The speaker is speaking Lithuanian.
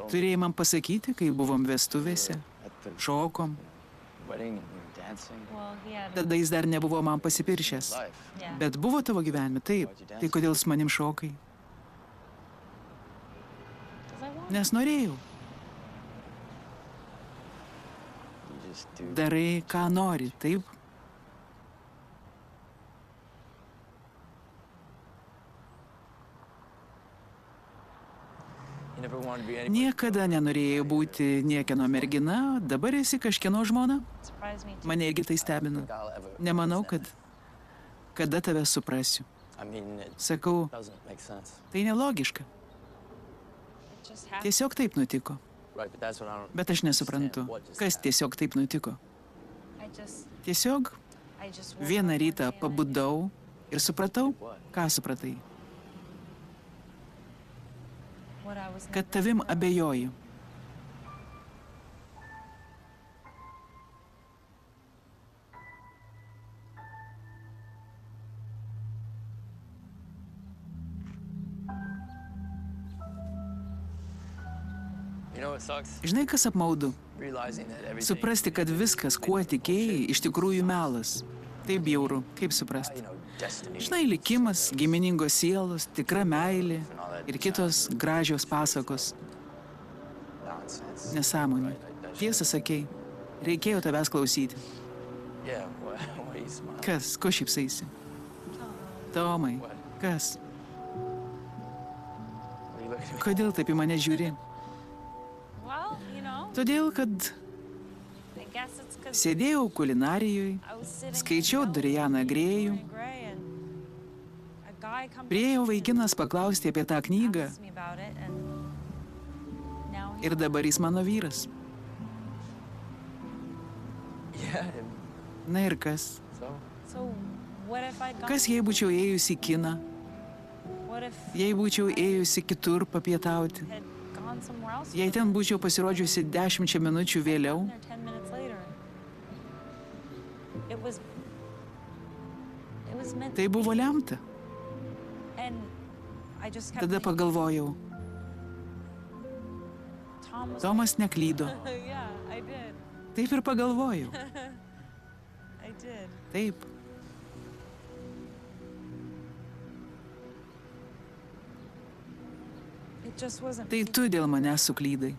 Turėjai man pasakyti, kai buvom vestuvėse, šokom. Tada jis dar nebuvo man pasipiršęs. Bet buvo tavo gyvenime, taip. Tai kodėl su manim šokai? Nes norėjau. Darai, ką nori, taip? Niekada nenorėjai būti niekieno mergina, dabar esi kažkieno žmona? Mane irgi tai stebina. Nemanau, kad kada tave suprasiu. Sakau, tai nelogiška. Tiesiog taip nutiko. Bet aš nesuprantu, kas tiesiog taip nutiko. Tiesiog vieną rytą pabudau ir supratau, ką supratai. Kad tavim abejoju. Žinai, kas apmaudu? Suprasti, kad viskas, kuo tikėjai, iš tikrųjų melas. Tai bjauru, kaip suprasti? Žinai, likimas, giminingos sielos, tikra meilė ir kitos gražios pasakos. Nesąmonė. Tiesą sakei, reikėjo tavęs klausyti. Kas? Ko šypsaisi? Tomai, kas? Kodėl taip į mane žiūri? Todėl, kad sėdėjau kulinarijoje, skaičiau Dorianą Grėjų. Priėjo vaikinas paklausti apie tą knygą ir dabar jis mano vyras. Na ir kas? Kas jei būčiau ėjusi į kiną? Jei būčiau ėjusi kitur papietauti? Jei ten būčiau pasirodžiusi 10 minučių vėliau? Tai buvo lemta. Tada pagalvojau, Tomas neklydo. Taip ir pagalvojau. Taip. Tai tu dėl manęs suklydai.